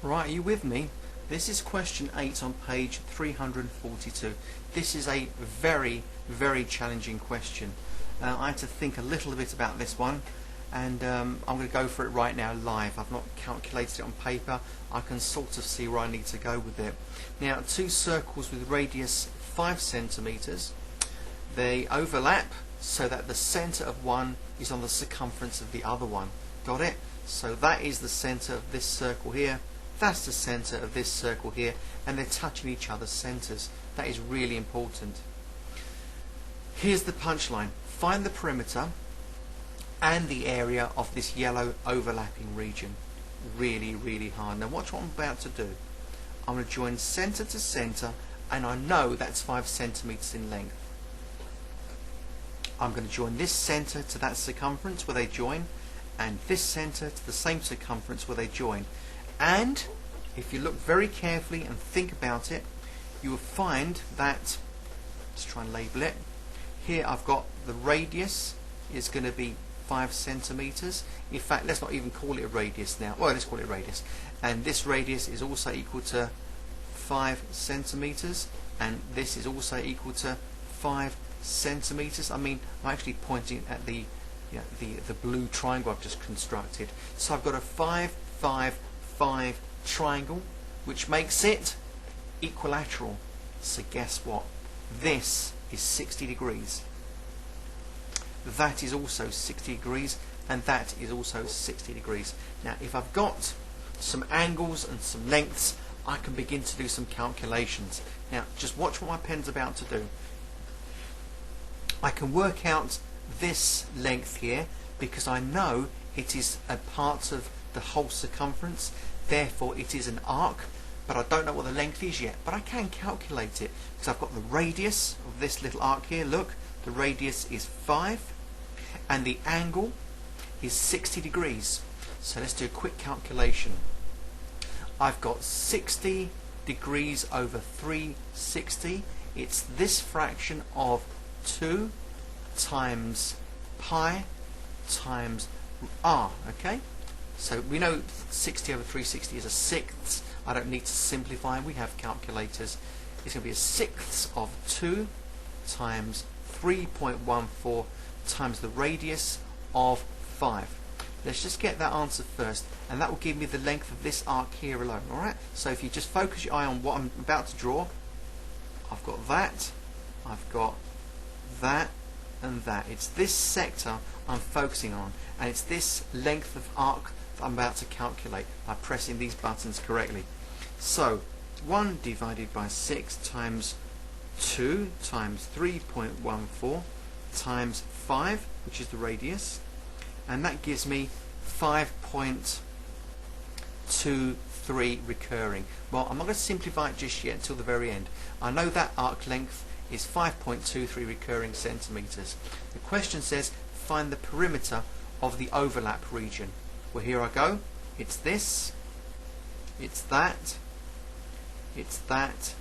Right, are you with me? This is question 8 on page 342. This is a very, very challenging question. I had to think a little bit about this one, and I'm going to go for it right now live. I've not calculated it on paper. I can sort of see where I need to go with it. Now, two circles with radius 5 centimeters. They overlap so that the center of one is on the circumference of the other one. Got it? So that is the center of this circle here. That's the center of this circle here, and they're touching each other's centers. That is really important. Here's the punchline. Find the perimeter and the area of this yellow overlapping region. Really, really hard. Now watch what I'm about to do. I'm going to join center to center, and I know that's 5 centimeters in length. I'm going to join this center to that circumference where they join, and this center to the same circumference where they join. And if you look very carefully and think about it, you will find that, let's try and label it. Here I've got the radius is going to be 5 centimeters. In fact, let's not even call it a radius now. Well, let's call it a radius. And this radius is also equal to 5 centimeters, and this is also equal to 5 centimeters. I mean, I'm actually pointing at the blue triangle I've just constructed. So I've got a 5, 5, 5 triangle, which makes it equilateral. So guess what? This is 60 degrees. That is also 60 degrees, and that is also 60 degrees. Now, if I've got some angles and some lengths, I can begin to do some calculations. Now, just watch what my pen's about to do. I can work out this length here because I know it is a part of the whole circumference, therefore it is an arc, but I don't know what the length is yet, but I can calculate it because I've got the radius of this little arc here. Look, the radius is 5 and the angle is 60 degrees. So let's do a quick calculation. I've got 60 degrees over 360. It's this fraction of 2 times pi times r, okay? So we know 60 over 360 is a sixth. I don't need to simplify, we have calculators. It's going to be a sixth of 2 times 3.14 times the radius of 5. Let's just get that answer first, and that will give me the length of this arc here alone. Alright, so if you just focus your eye on what I'm about to draw, I've got that, I've got that, and that. It's this sector I'm focusing on, and it's this length of arc that I'm about to calculate by pressing these buttons correctly. So 1 divided by 6 times 2 times 3.14 times 5, which is the radius, and that gives me 5.23 recurring. Well, I'm not going to simplify it just yet until the very end. I know that arc length is 5.23 recurring centimeters. The question says find the perimeter of the overlap region. Well, here I go. It's this, it's that, it's that,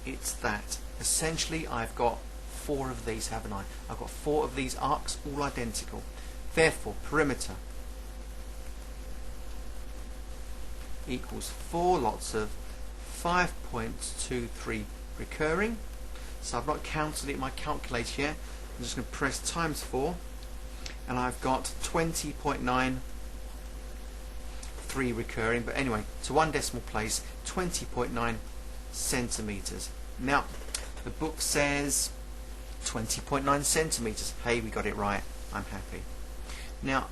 it's that. Essentially, I've got 4 of these, haven't I? I've got 4 of these arcs, all identical. Therefore, perimeter equals 4 lots of 5.23 recurring. So I've not counted it in my calculator yet. I'm just going to press times 4, and I've got 20.93 recurring. But anyway, to 1 decimal place, 20.9 centimeters. Now, the book says 20.9 centimeters. Hey, we got it right. I'm happy. Now,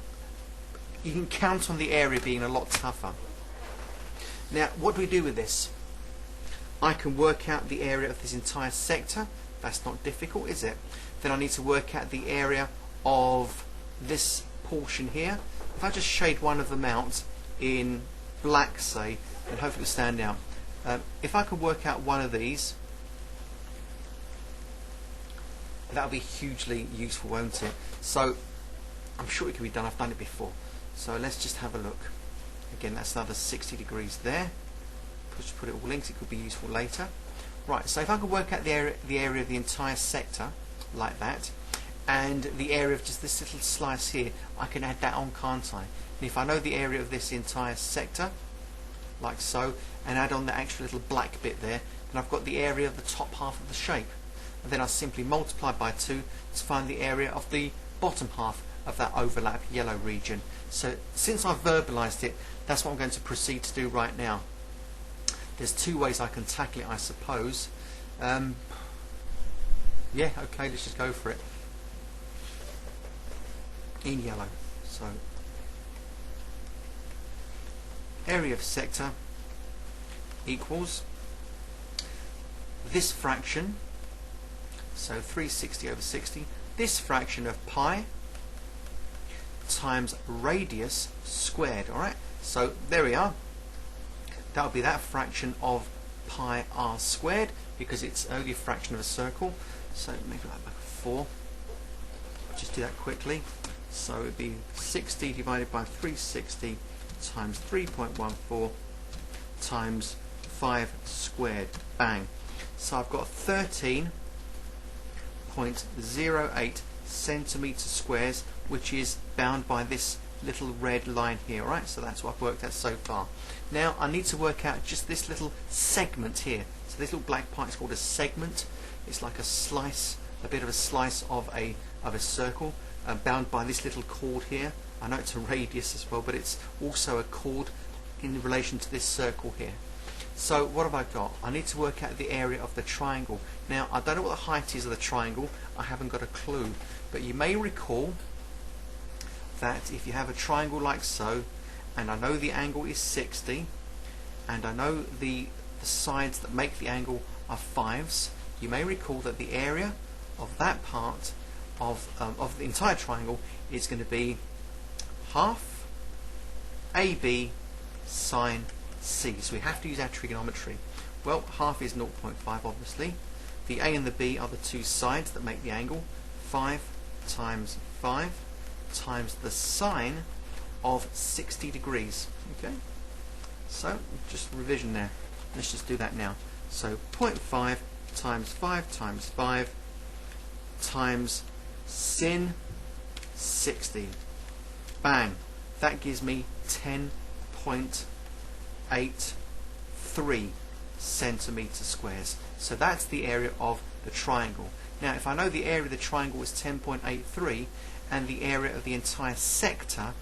you can count on the area being a lot tougher. Now, what do we do with this? I can work out the area of this entire sector. That's not difficult, is it? Then I need to work out the area of this portion here. If I just shade one of them out in black, say, then hopefully it'll stand out. If I can work out one of these, that'll be hugely useful, won't it? So I'm sure it can be done. I've done it before. So let's just have a look. Again, that's another 60 degrees there. Just put it all in, 'cause it could be useful later. Right, so if I can work out the area of the entire sector like that, and the area of just this little slice here, I can add that on, can't I? And if I know the area of this entire sector, like so, and add on the actual little black bit there, then I've got the area of the top half of the shape. And then I simply multiply by 2 to find the area of the bottom half of that overlap yellow region. So since I've verbalized it, that's what I'm going to proceed to do right now. There's 2 ways I can tackle it, I suppose. Yeah, okay, let's just go for it. In yellow. So area of sector equals this fraction, so 360 over 60, this fraction of pi times radius squared. Alright, so there we are. That would be that fraction of pi r squared, because it's only a fraction of a circle. So make that like 4. I'll just do that quickly. So it would be 60 divided by 360 times 3.14 times 5 squared. Bang. So I've got 13.08 centimetre squares, which is bound by this little red line here. Alright, so that's what I've worked out so far. Now I need to work out just this little segment here. So this little black part is called a segment. It's like a slice, a bit of a slice of a circle, bound by this little chord here. I know it's a radius as well, but it's also a chord in relation to this circle here. So what have I got? I need to work out the area of the triangle. Now I don't know what the height is of the triangle, I haven't got a clue, but you may recall that if you have a triangle like so, and I know the angle is 60, and I know the sides that make the angle are 5s, you may recall that the area of that part of the entire triangle is going to be half AB sine C. So we have to use our trigonometry. Well, half is 0.5 obviously. The A and the B are the 2 sides that make the angle. 5 times 5 times the sine of 60 degrees. Okay? So, just revision there. Let's just do that now. So 0.5 times 5 times 5 times sin 60. Bang. That gives me 10.83 centimetre squares. So that's the area of the triangle. Now if I know the area of the triangle is 10.83 and the area of the entire sector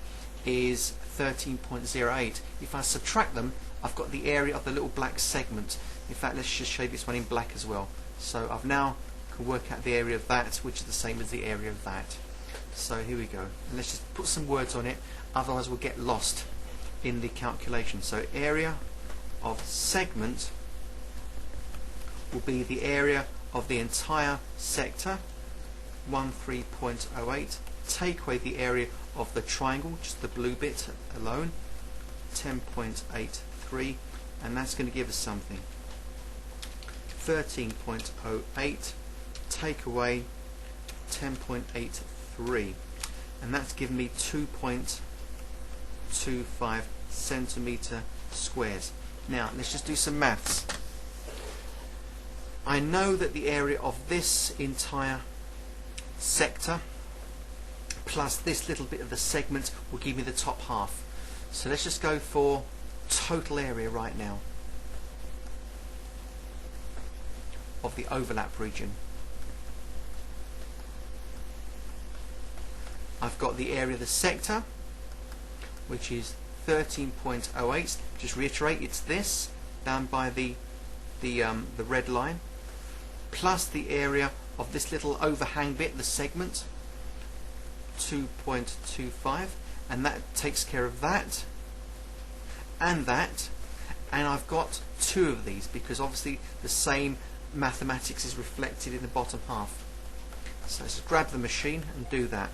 is 13.08, if I subtract them, I've got the area of the little black segment. In fact, let's just show this one in black as well. So I've now can work out the area of that, which is the same as the area of that. So here we go. And let's just put some words on it, otherwise we'll get lost in the calculation. So area of segment will be the area of the entire sector, 13.08. Take away the area of the triangle, just the blue bit alone, 10.83, and that's going to give us something. 13.08 take away 10.83, and that's given me 2.25 centimetre squares. Now let's just do some maths. I know that the area of this entire sector plus this little bit of the segment will give me the top half. So let's just go for total area right now of the overlap region. I've got the area of the sector, which is 13.08. Just reiterate, it's this down by the red line, plus the area of this little overhang bit, the segment, 2.25, and that takes care of that and that, and I've got 2 of these because obviously the same mathematics is reflected in the bottom half. So let's just grab the machine and do that.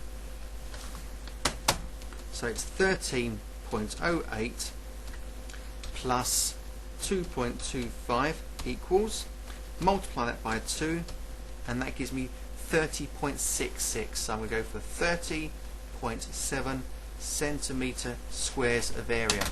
So it's 13.08 plus 2.25 equals, multiply that by 2, and that gives me 30.66. So I'm going to go for 30.7 centimetre squares of area.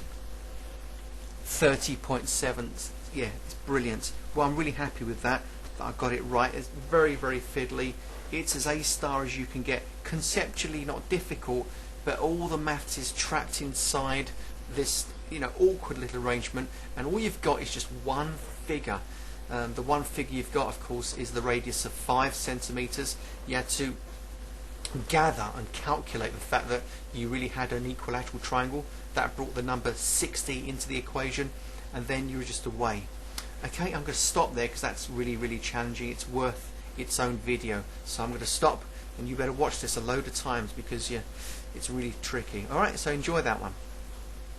30.7, yeah, it's brilliant. Well, I'm really happy with that I got it right. It's very, very fiddly. It's as A-star as you can get. Conceptually not difficult, but all the maths is trapped inside this awkward little arrangement, and all you've got is just one figure. The one figure you've got, of course, is the radius of 5 centimeters. You had to gather and calculate the fact that you really had an equilateral triangle. That brought the number 60 into the equation, and then you were just away. Okay, I'm going to stop there because that's really challenging. It's worth its own video, so I'm going to stop, and you better watch this a load of times because it's really tricky. Alright, so enjoy that one.